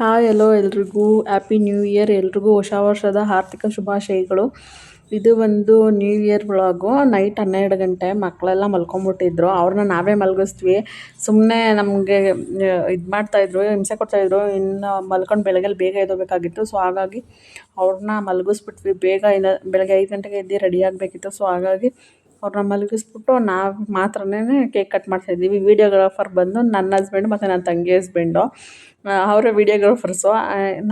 Hi ಎಲ್ಲೋ ಎಲ್ರಿಗೂ happy new year. ಎಲ್ರಿಗೂ ಹೊಸ ವರ್ಷದ ಆರ್ಥಿಕ ಶುಭಾಶಯಗಳು. ಇದು ಒಂದು ನ್ಯೂ ಇಯರ್ ವ್ಲಾಗು. ನೈಟ್ 12 ಗಂಟೆ ಮಕ್ಕಳೆಲ್ಲ ಮಲ್ಕೊಂಬಿಟ್ಟಿದ್ರು. ಅವ್ರನ್ನ ನಾವೇ ಮಲಗಿಸ್ದ್ವಿ. ಸುಮ್ಮನೆ ನಮಗೆ ಇದು ಮಾಡ್ತಾಯಿದ್ರು, ಹಿಂಸೆ ಕೊಡ್ತಾಯಿದ್ರು. ಇನ್ನು ಮಲ್ಕೊಂಡು ಬೆಳಗ್ಗೆ ಬೇಗ ಎದ್ದೇಳಬೇಕಾಗಿತ್ತು. ಸೊ ಹಾಗಾಗಿ ಅವ್ರನ್ನ ಮಲಗಿಸ್ಬಿಟ್ವಿ. ಬೇಗ ಬೆಳಗ್ಗೆ 5 ಗಂಟೆಗೆ ಎದ್ದು ರೆಡಿ ಆಗಬೇಕಿತ್ತು. ಸೊ ಹಾಗಾಗಿ ಅವ್ರನ್ನ ಮಲಗಿಸ್ಬಿಟ್ಟು ನಾವು ಮಾತ್ರನೇ ಕೇಕ್ ಕಟ್ ಮಾಡ್ತಾಯಿದ್ದೀವಿ. ವೀಡಿಯೋಗ್ರಾಫರ್ ಬಂದು ನನ್ನ ಹಸ್ಬೆಂಡು ಮತ್ತು ನನ್ನ ತಂಗಿ ಹಸ್ಬೆಂಡು, ಅವರೇ ವೀಡಿಯೋಗ್ರಾಫರ್ಸು.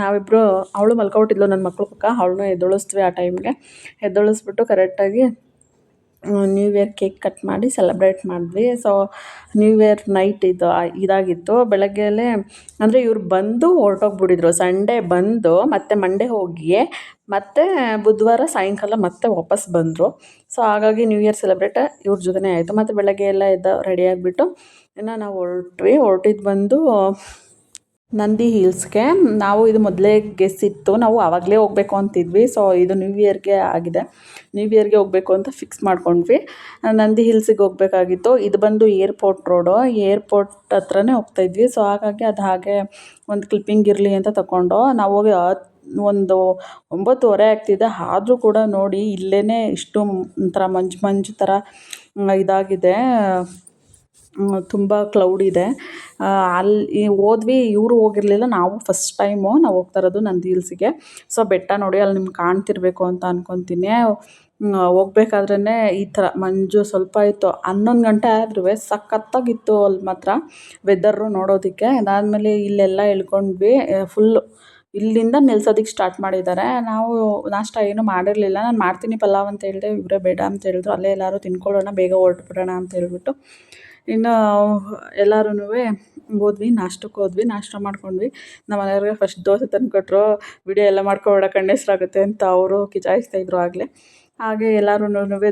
ನಾವಿಬ್ಬರು, ಅವಳು ಮಲ್ಕೊಬಿಟ್ಟಿದ್ಲು ನನ್ನ ಮಕ್ಕಳು ಪಕ್ಕ, ಅವಳನ್ನೂ ಎದ್ದೇಳಿಸ್ದ್ವಿ. ಆ ಟೈಮ್ಗೆ ಎದ್ದೇಳಿಸ್ಬಿಟ್ಟು ಕರೆಕ್ಟಾಗಿ ನ್ಯೂ ಇಯರ್ ಕೇಕ್ ಕಟ್ ಮಾಡಿ ಸೆಲೆಬ್ರೇಟ್ ಮಾಡಿದ್ವಿ. ಸೊ ನ್ಯೂ ಇಯರ್ ನೈಟ್ ಇದಾಗಿತ್ತು. ಬೆಳಗ್ಗೆಯೇ ಅಂದರೆ ಇವ್ರು ಬಂದು ಹೊರಟೋಗ್ಬಿಟ್ಟಿದ್ರು. ಸಂಡೇ ಬಂದು ಮತ್ತೆ ಮಂಡೇ ಹೋಗಿ ಮತ್ತು ಬುಧವಾರ ಸಾಯಂಕಾಲ ಮತ್ತೆ ವಾಪಸ್ ಬಂದರು. ಸೊ ಹಾಗಾಗಿ ನ್ಯೂ ಇಯರ್ ಸೆಲೆಬ್ರೇಟ್ ಇವ್ರ ಜೊತೆನೇ ಆಯಿತು. ಮತ್ತು ಬೆಳಗ್ಗೆ ಎಲ್ಲ ರೆಡಿ ಆಗಿಬಿಟ್ಟು ಇನ್ನು ನಾವು ಹೊರಟಿದ್ದು ಬಂದು ನಂದಿ ಹಿಲ್ಸ್ಗೆ. ನಾವು ಇದು ಮೊದಲೇ ಗೆಸ್ ಇತ್ತು, ನಾವು ಆವಾಗಲೇ ಹೋಗಬೇಕು ಅಂತಿದ್ವಿ. ಸೊ ಇದು ನ್ಯೂ ಇಯರ್ಗೆ ಆಗಿದೆ. ನ್ಯೂ ಇಯರ್ಗೆ ಹೋಗಬೇಕು ಅಂತ ಫಿಕ್ಸ್ ಮಾಡ್ಕೊಂಡ್ವಿ. ನಂದಿ ಹಿಲ್ಸಿಗೆ ಹೋಗಬೇಕಾಗಿತ್ತು. ಇದು ಬಂದು ಏರ್ಪೋರ್ಟ್ ರೋಡು, ಏರ್ಪೋರ್ಟ್ ಹತ್ರನೇ ಹೋಗ್ತಾಯಿದ್ವಿ. ಸೊ ಹಾಗಾಗಿ ಅದು ಹಾಗೆ ಒಂದು ಕ್ಲಿಪ್ಪಿಂಗ್ ಇರಲಿ ಅಂತ ತಗೊಂಡು ನಾವು ಹೋಗಿ ಒಂದು 9:30 ಆಗ್ತಿದೆ. ಆದರೂ ಕೂಡ ನೋಡಿ ಇಲ್ಲೇ ಇಷ್ಟು ಒಂಥರ ಮಂಜು ಥರ ಇದಾಗಿದೆ, ತುಂಬ ಕ್ಲೌಡ್ ಇದೆ. ಅಲ್ಲಿ ಹೋದ್ವಿ, ಇವರು ಹೋಗಿರಲಿಲ್ಲ, ನಾವು ಫಸ್ಟ್ ಟೈಮು ನಾವು ಹೋಗ್ತಾ ಇರೋದು ನಂದಿ ಹಿಲ್ಸಿಗೆ. ಸೊ ಬೆಟ್ಟ ನೋಡಿ ಅಲ್ಲಿ ನಿಮ್ಗೆ ಕಾಣ್ತಿರ್ಬೇಕು ಅಂತ ಅಂದ್ಕೊತೀನಿ. ಹೋಗ್ಬೇಕಾದ್ರೇ ಈ ಥರ ಮಂಜು ಸ್ವಲ್ಪ ಇತ್ತು. 11 ಗಂಟೆ ಆದ್ರೂ ಸಖತ್ತಾಗಿತ್ತು ಅಲ್ಲಿ ಮಾತ್ರ ವೆದರು ನೋಡೋದಕ್ಕೆ. ಅದಾದಮೇಲೆ ಇಲ್ಲೆಲ್ಲ ಇಳ್ಕೊಂಡ್ವಿ. ಫುಲ್ಲು ಇಲ್ಲಿಂದ ನಿಲ್ಸೋದಕ್ಕೆ ಸ್ಟಾರ್ಟ್ ಮಾಡಿದ್ದಾರೆ. ನಾವು ನಾಷ್ಟ ಏನೂ ಮಾಡಿರಲಿಲ್ಲ. ನಾನು ಮಾಡ್ತೀನಿ ಪಲಾವ್ ಅಂತ ಹೇಳಿದೆ, ಇವರೇ ಬೇಡ ಅಂತ ಹೇಳಿದ್ರು. ಅಲ್ಲೇ ಎಲ್ಲರೂ ತಿನ್ಕೊಳ್ಳೋಣ, ಬೇಗ ಹೊರಟ್ಬಿಡೋಣ ಅಂತ ಹೇಳ್ಬಿಟ್ಟು ಇನ್ನು ಎಲ್ಲರೂ ಹೋದ್ವಿ. ನಾಷ್ಟಕ್ಕೆ ಹೋದ್ವಿ, ನಾಷ್ಟ ಮಾಡ್ಕೊಂಡ್ವಿ. ನಮ್ಮ ಮನೆಯವ್ರಿಗೆ ಫಸ್ಟ್ ದೋಸೆ ತಂದುಕೊಟ್ರು. ವಿಡಿಯೋ ಎಲ್ಲ ಮಾಡ್ಕೊಬೇಡ ಕಣ್ಣೆಸ್ರಾಗುತ್ತೆ ಅಂತ ಅವರು ಕಿಚಾಯಿಸ್ತಾಯಿದ್ರು ಆಗಲೇ. ಹಾಗೆ ಎಲ್ಲರೂ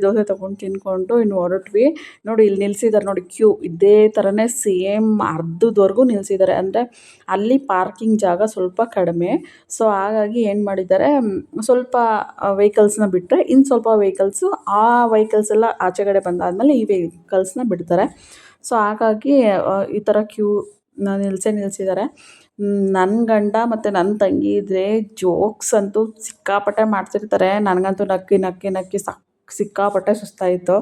ದೋಸೆ ತೊಗೊಂಡು ತಿಂದ್ಕೊಂಡು ಇನ್ನು ಹೊರಟ್ವಿ. ನೋಡಿ ಇಲ್ಲಿ ನಿಲ್ಸಿದ್ದಾರೆ ನೋಡಿ, ಕ್ಯೂ ಇದೇ ಥರನೇ ಸೇಮ್ ಅರ್ಧದವರೆಗೂ ನಿಲ್ಸಿದ್ದಾರೆ. ಅಂದರೆ ಅಲ್ಲಿ ಪಾರ್ಕಿಂಗ್ ಜಾಗ ಸ್ವಲ್ಪ ಕಡಿಮೆ. ಸೊ ಹಾಗಾಗಿ ಏನು ಮಾಡಿದ್ದಾರೆ, ಸ್ವಲ್ಪ ವೆಹಿಕಲ್ಸ್ನ ಬಿಟ್ಟರೆ ಇನ್ನು ಸ್ವಲ್ಪ ವೆಹಿಕಲ್ಸು, ಆ ವೆಹಿಕಲ್ಸ್ ಎಲ್ಲ ಆಚೆಗಡೆ ಬಂದಾದಮೇಲೆ ಈ ವೆಹಿಕಲ್ಸ್ನ ಬಿಡ್ತಾರೆ. ಸೊ ಹಾಗಾಗಿ ಈ ಥರ ಕ್ಯೂ ನಿಲ್ಸಿದ್ದಾರೆ. ನನ್ನ ಗಂಡ ಮತ್ತು ನನ್ನ ತಂಗಿ ಇದ್ದರೆ ಜೋಕ್ಸ್ ಅಂತೂ ಸಿಕ್ಕಾಪಟ್ಟೆ ಮಾಡ್ತಿರ್ತಾರೆ. ನನಗಂತೂ ನಕ್ಕಿ ಸಿಕ್ಕಾಪಟ್ಟೆ ಸುಸ್ತಾಯಿತು.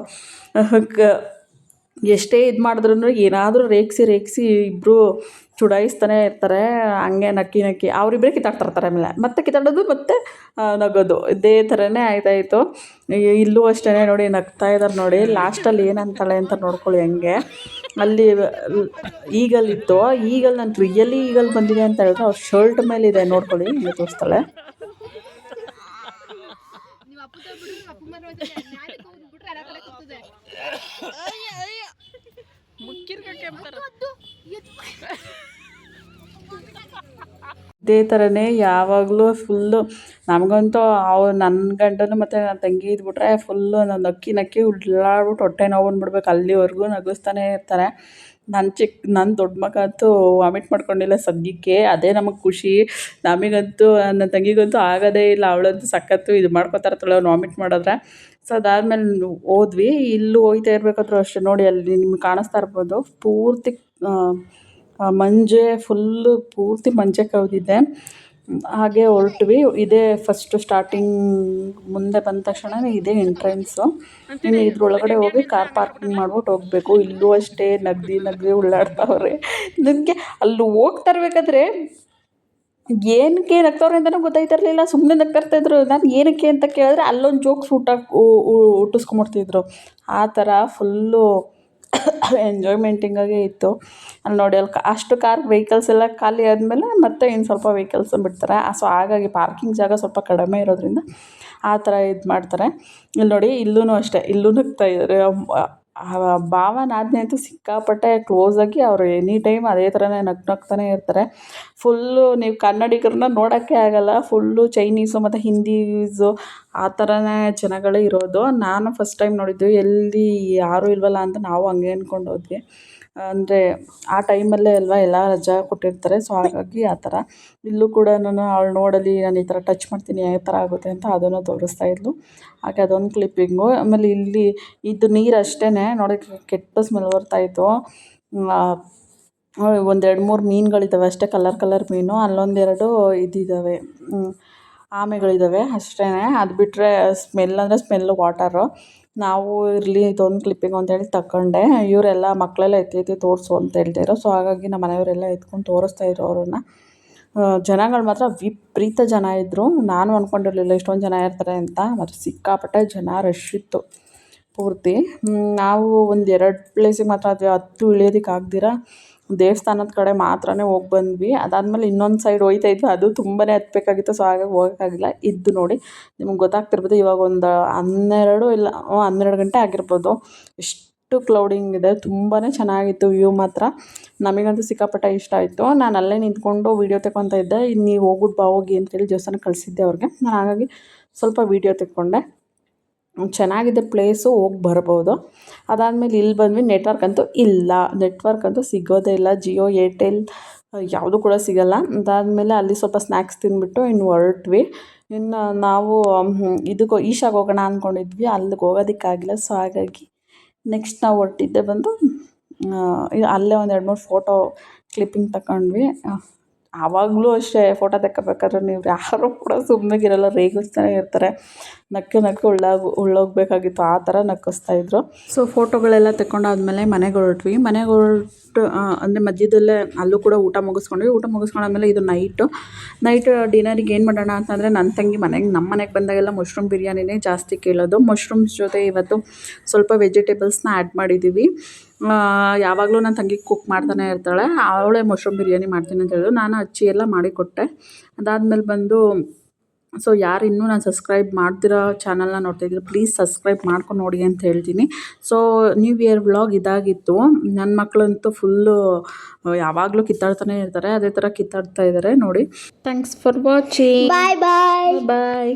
ಎಷ್ಟೇ ಇದು ಮಾಡಿದ್ರೂ ಏನಾದರೂ ರೇಗಿಸಿ ಇಬ್ಬರು ಚುಡಾಯಿಸ್ತಾನೆ ಇರ್ತಾರೆ. ಹಂಗೆ ನಕ್ಕಿ ಅವರಿಬ್ಬರೇ ಕಿತ್ತಾಡ್ತಿರ್ತಾರೆ. ಆಮೇಲೆ ಮತ್ತೆ ಕಿತ್ತಾಡೋದು ಮತ್ತು ನಗೋದು, ಇದೇ ಥರನೇ ಆಯ್ತಾಯಿತ್ತು. ಇಲ್ಲೂ ಅಷ್ಟೇ ನೋಡಿ, ನಗ್ತಾ ಇದ್ದಾರೆ ನೋಡಿ. ಲಾಸ್ಟಲ್ಲಿ ಏನಂತಾಳೆ ಅಂತ ನೋಡ್ಕೊಳ್ಳಿ. ಹಂಗೆ ಅಲ್ಲಿ ಈಗಲ್ ಇತ್ತು. ಈಗಲ್ ನಾನು ರಿಯಲಿ ಈಗಲ್ ಬಂದಿದೆ ಅಂತ ಹೇಳಿದ್ರೆ ಅವ್ರ ಶರ್ಟ್ ಮೇಲಿದೆ ನೋಡ್ಕೊಳ್ಳಿ, ಹಿಂಗೆ ತೋರಿಸ್ತಾಳೆ. ಇದೇ ಥರನೇ ಯಾವಾಗಲೂ ಫುಲ್ಲು ನಮಗಂತೂ ನನ್ನ ಗಂಡನು ಮತ್ತು ನನ್ನ ತಂಗಿ ಇದ್ಬಿಟ್ರೆ ಫುಲ್ಲು ನಾವು ನಕ್ಕಿ ಉಳ್ಳಾಡ್ಬಿಟ್ಟು ಹೊಟ್ಟೆ ನೋವು ಬಂದ್ಬಿಡ್ಬೇಕು. ಅಲ್ಲಿವರೆಗೂ ನಗಿಸ್ತಾನೆ ಇರ್ತಾರೆ. ನನ್ನ ದೊಡ್ಡ ಮಗ ಅಂತೂ ವಾಮಿಟ್ ಮಾಡ್ಕೊಂಡಿಲ್ಲ ಸದ್ಯಕ್ಕೆ, ಅದೇ ನಮಗೆ ಖುಷಿ. ನಮಗಂತೂ ನನ್ನ ತಂಗಿಗಂತೂ ಆಗೋದೇ ಇಲ್ಲ. ಅವಳಂತೂ ಸಖತ್ತು ಇದು ಮಾಡ್ಕೊತಾ ಇರ್ತಾಳೆ ಅವ್ನು ವಾಮಿಟ್ ಮಾಡಿದ್ರೆ. ಸೊ ಅದಾದಮೇಲೆ ಹೋದ್ವಿ. ಇಲ್ಲೂ ಹೋಗ್ತಾ ಇರಬೇಕಾದ್ರೂ ಅಷ್ಟೇ ನೋಡಿ, ಅಲ್ಲಿ ನಿಮ್ಗೆ ಕಾಣಿಸ್ತಾ ಇರ್ಬೋದು ಪೂರ್ತಿ ಮಂಜೆ, ಫುಲ್ಲು ಪೂರ್ತಿ ಮಂಜೆ ಕವಿದಿದೆ. ಹಾಗೆ ಹೊರಟ್ವಿ. ಇದೇ ಫಸ್ಟು ಸ್ಟಾರ್ಟಿಂಗ್, ಮುಂದೆ ಬಂದ ತಕ್ಷಣವೇ ಇದೇ ಎಂಟ್ರೆನ್ಸು. ಇನ್ನು ಇದ್ರೊಳಗಡೆ ಹೋಗಿ ಕಾರ್ ಪಾರ್ಕಿಂಗ್ ಮಾಡ್ಬಿಟ್ಟು ಹೋಗಬೇಕು. ಇಲ್ಲೂ ಅಷ್ಟೇ ನಗ್ದಿ ಉಳ್ಳಾಡ್ತಾವ್ರೆ. ನನಗೆ ಅಲ್ಲಿ ಹೋಗ್ತಾ ಇರಬೇಕಾದ್ರೆ ಏನಕ್ಕೆ ನಗ್ತವ್ರೆ ಅಂತಲೂ ಗೊತ್ತಾಯ್ತಿರಲಿಲ್ಲ. ಸುಮ್ಮನೆ ನಗ್ತಾಯಿರ್ತಾಯಿದ್ರು. ನಾನು ಏನಕ್ಕೆ ಅಂತ ಕೇಳಿದ್ರೆ ಅಲ್ಲೊಂದು ಜೋಕ್ಸ್ ಹುಟ್ಟಿಸ್ಕೊಂಬಿಡ್ತಿದ್ರು. ಆ ಥರ ಫುಲ್ಲು ಎಂಜಾಯ್ಮೆಂಟಿಂಗಾಗೇ ಇತ್ತು. ಅಲ್ಲಿ ನೋಡಿ, ಅಲ್ಲಿ ಅಷ್ಟು ವೆಹಿಕಲ್ಸ್ ಎಲ್ಲ ಖಾಲಿ ಆದಮೇಲೆ ಮತ್ತೆ ಇನ್ನು ಸ್ವಲ್ಪ ವೆಹಿಕಲ್ಸ್ ಬಿಡ್ತಾರೆ. ಸೊ ಹಾಗಾಗಿ ಪಾರ್ಕಿಂಗ್ ಜಾಗ ಸ್ವಲ್ಪ ಕಡಿಮೆ ಇರೋದ್ರಿಂದ ಆ ಥರ ಇದು ಮಾಡ್ತಾರೆ. ಇಲ್ಲಿ ನೋಡಿ, ಇಲ್ಲೂ ಅಷ್ಟೇ, ಇಲ್ಲೂ ನಗ್ತಾ ಇದ್ದಾರೆ. ಭಾವ ನಾದಿನಿ ಅಂತೂ ಸಿಕ್ಕಾಪಟ್ಟೆ ಕ್ಲೋಸಾಗಿ ಅವರು ಎನಿ ಟೈಮ್ ಅದೇ ಥರನೇ ನಗ್ತಾನೆ ಇರ್ತಾರೆ. ಫುಲ್ಲು ನೀವು ಕನ್ನಡಿಗರನ್ನ ನೋಡೋಕ್ಕೆ ಆಗೋಲ್ಲ. ಫುಲ್ಲು ಚೈನೀಸು ಮತ್ತು ಹಿಂದೀಸು ಆ ಥರನೇ ಜನಗಳೇ ಇರೋದು. ನಾನು ಫಸ್ಟ್ ಟೈಮ್ ನೋಡಿದ್ದು, ಎಲ್ಲಿ ಯಾರೂ ಇಲ್ವಲ್ಲ ಅಂತ ನಾವು ಹಂಗೆ ಅಂದ್ಕೊಂಡು ಹೋದ್ವಿ. ಅಂದರೆ ಆ ಟೈಮಲ್ಲೇ ಅಲ್ವಾ ಎಲ್ಲ ರಜಾ ಕೊಟ್ಟಿರ್ತಾರೆ. ಸೊ ಹಾಗಾಗಿ ಆ ಥರ ಇಲ್ಲೂ ಕೂಡ ಅವಳು ನೋಡಲಿ, ನಾನು ಈ ಥರ ಟಚ್ ಮಾಡ್ತೀನಿ ಯಾವ ಥರ ಆಗುತ್ತೆ ಅಂತ ಅದನ್ನು ತೋರಿಸ್ತಾ ಇದ್ಲು. ಹಾಗೆ ಅದೊಂದು ಕ್ಲಿಪ್ಪಿಂಗು. ಆಮೇಲೆ ಇಲ್ಲಿ ಇದು ನೀರು ಅಷ್ಟೇ ನೋಡಿ, ಕೆಟ್ಟ ಸ್ಮೆಲ್ ಬರ್ತಾಯಿತ್ತು. ಒಂದು 2-3 ಮೀನುಗಳಿದ್ದಾವೆ ಅಷ್ಟೇ, ಕಲರ್ ಮೀನು. ಅಲ್ಲೊಂದೆರಡು ಇದಿದ್ದಾವೆ, ಆಮೆಗಳಿದ್ದಾವೆ ಅಷ್ಟೇ. ಅದು ಬಿಟ್ಟರೆ ಸ್ಮೆಲ್ ಅಂದರೆ ಸ್ಮೆಲ್ಲು ವಾಟರು. ನಾವು ಇರಲಿ ಇದೊಂದು ಕ್ಲಿಪ್ಪಿಂಗ್ ಅಂತೇಳಿ ತಗೊಂಡೆ. ಇವರೆಲ್ಲ ಮಕ್ಕಳೆಲ್ಲ ಎತ್ತಿ ತೋರಿಸು ಅಂತ ಹೇಳ್ತಾಯಿದ್ರು. ಸೊ ಹಾಗಾಗಿ ನಮ್ಮ ಮನೆಯವರೆಲ್ಲ ಎತ್ಕೊಂಡು ತೋರಿಸ್ತಾಯಿದ್ರು ಅವ್ರನ್ನ. ಜನಗಳು ಮಾತ್ರ ವಿಪರೀತ ಜನ ಇದ್ದರು. ನಾನು ಅಂದ್ಕೊಂಡಿರಲಿಲ್ಲ ಇಷ್ಟೊಂದು ಜನ ಇರ್ತಾರೆ ಅಂತ. ಮತ್ತು ಸಿಕ್ಕಾಪಟ್ಟೆ ಜನ ರಶ್ ಇತ್ತು ಪೂರ್ತಿ. ನಾವು ಒಂದು 2 ಪ್ಲೇಸಿಗೆ ಮಾತ್ರ ಹತ್ತು ಇಳಿಯೋದಕ್ಕೆ ಆಗ್ದಿರ ದೇವಸ್ಥಾನದ ಕಡೆ ಮಾತ್ರನೇ ಹೋಗಿ ಬಂದ್ವಿ. ಅದಾದಮೇಲೆ ಇನ್ನೊಂದು ಸೈಡ್ ಹೋಗ್ತಾ ಇದ್ವಿ, ಅದು ತುಂಬಾ ಹತ್ಬೇಕಾಗಿತ್ತು. ಸೊ ಹಾಗಾಗಿ ಹೋಗೋಕ್ಕಾಗಿಲ್ಲ. ಇದ್ದು ನೋಡಿ ನಿಮ್ಗೆ ಗೊತ್ತಾಗ್ತಿರ್ಬೋದು, ಇವಾಗ ಒಂದು 12 ಗಂಟೆ ಆಗಿರ್ಬೋದು. ಎಷ್ಟು ಕ್ಲೌಡಿಂಗ್ ಇದೆ, ತುಂಬಾ ಚೆನ್ನಾಗಿತ್ತು ವ್ಯೂ ಮಾತ್ರ. ನಮಗಂತೂ ಸಿಕ್ಕಾಪಟ್ಟೆ ಇಷ್ಟ ಆಯಿತು. ನಾನು ಅಲ್ಲೇ ನಿಂತ್ಕೊಂಡು ವೀಡಿಯೋ ತೆಕ್ಕೊತಾ ಇದ್ದೆ. ಇನ್ನು ನೀವು ಹೋಗ್ಬಿಟ್ಟು ಹೋಗಿ ಅಂತೇಳಿ ದೇವಸ್ಥಾನಕ್ಕೆ ಕಳಿಸಿದ್ದೆ ಅವ್ರಿಗೆ. ನಾನು ಹಾಗಾಗಿ ಸ್ವಲ್ಪ ವೀಡಿಯೋ ತೆಕ್ಕೊಂಡೆ. ಚೆನ್ನಾಗಿದೆ ಪ್ಲೇಸು, ಹೋಗಿ ಬರ್ಬೋದು. ಅದಾದಮೇಲೆ ಇಲ್ಲಿ ಬಂದ್ವಿ. ನೆಟ್ವರ್ಕ್ ಅಂತೂ ಸಿಗೋದೇ ಇಲ್ಲ. ಜಿಯೋ, ಏರ್ಟೆಲ್ ಯಾವುದೂ ಕೂಡ ಸಿಗೋಲ್ಲ. ಅದಾದಮೇಲೆ ಅಲ್ಲಿ ಸ್ವಲ್ಪ ಸ್ನ್ಯಾಕ್ಸ್ ತಿಂದುಬಿಟ್ಟು ಇನ್ನು ಹೊರಟ್ವಿ. ಇನ್ನು ನಾವು ಈಶಾಗೆ ಹೋಗೋಣ ಅಂದ್ಕೊಂಡಿದ್ವಿ, ಅಲ್ಲಿಗೆ ಹೋಗೋದಕ್ಕಾಗಿಲ್ಲ. ಸೊ ಹಾಗಾಗಿ ನೆಕ್ಸ್ಟ್ ನಾವು ಹೊರಟಿದ್ದೆ ಬಂದು ಅಲ್ಲೇ ಒಂದು 2-3 ಫೋಟೋ ಕ್ಲಿಪ್ಪಿಂಗ್ ತಗೊಂಡ್ವಿ. ಆವಾಗಲೂ ಅಷ್ಟೇ ಫೋಟೋ ತೆಕ್ಕೋಬೇಕಾದ್ರೆ ನೀವು ಯಾರೂ ಕೂಡ ಸುಮ್ಮನೆಗಿರಲ್ಲ, ರೇಗಿಸ್ತಾನೆ ಇರ್ತಾರೆ. ನಕ್ಕು ಉಳ್ಳೋಗ್ಬೇಕಾಗಿತ್ತು, ಆ ಥರ ನಕ್ಕಿಸ್ತಾಯಿದ್ರು. ಸೊ ಫೋಟೋಗಳೆಲ್ಲ ತೆಕ್ಕೊಂಡಾದ್ಮೇಲೆ ಮನೆಗೆ ಹೊರಟ್ವಿ. ಅಂದರೆ ಮಧ್ಯದಲ್ಲೇ ಅಲ್ಲೂ ಕೂಡ ಊಟ ಮುಗಿಸ್ಕೊಂಡಾದ್ಮೇಲೆ ಇದು ನೈಟ್ ಡಿನ್ನರಿಗೆ ಏನು ಮಾಡೋಣ ಅಂತಂದರೆ, ನನ್ನ ತಂಗಿ ನಮ್ಮ ಮನೆಗೆ ಬಂದಾಗೆಲ್ಲ ಮಶ್ರೂಮ್ ಬಿರಿಯಾನಿನೇ ಜಾಸ್ತಿ ಕೇಳೋದು. ಮಶ್ರೂಮ್ಸ್ ಜೊತೆ ಇವತ್ತು ಸ್ವಲ್ಪ ವೆಜಿಟೇಬಲ್ಸ್ನ ಆ್ಯಡ್ ಮಾಡಿದ್ದೀವಿ. ಯಾವಾಗಲೂ ನನ್ನ ತಂಗಿ ಕುಕ್ ಮಾಡ್ತಾನೆ ಇರ್ತಾಳೆ. ಅವಳೇ ಮಶ್ರೂಮ್ ಬಿರಿಯಾನಿ ಮಾಡ್ತೀನಿ ಅಂತ ಹೇಳಿದ್ರು. ನಾನು ಹಚ್ಚಿ ಎಲ್ಲ ಮಾಡಿಕೊಟ್ಟೆ. ಅದಾದಮೇಲೆ ಬಂದು ಸೊ ಯಾರು ಇನ್ನೂ ನಾನು ಸಬ್ಸ್ಕ್ರೈಬ್ ಮಾಡ್ತಿರೋ ಚಾನಲ್ನ ನೋಡ್ತಾಯಿದ್ರು, ಪ್ಲೀಸ್ ಸಬ್ಸ್ಕ್ರೈಬ್ ಮಾಡ್ಕೊಂಡು ನೋಡಿ ಅಂತ ಹೇಳ್ತೀನಿ. ಸೊ ನ್ಯೂ ಇಯರ್ ವ್ಲಾಗ್ ಇದಾಗಿತ್ತು. ನನ್ನ ಮಕ್ಕಳಂತೂ ಫುಲ್ಲು ಯಾವಾಗಲೂ ಕಿತ್ತಾಡ್ತಾನೆ ಇರ್ತಾರೆ, ಅದೇ ಥರ ಕಿತ್ತಾಡ್ತಾ ಇದ್ದಾರೆ ನೋಡಿ. Thanks for watching. ಬಾಯ್.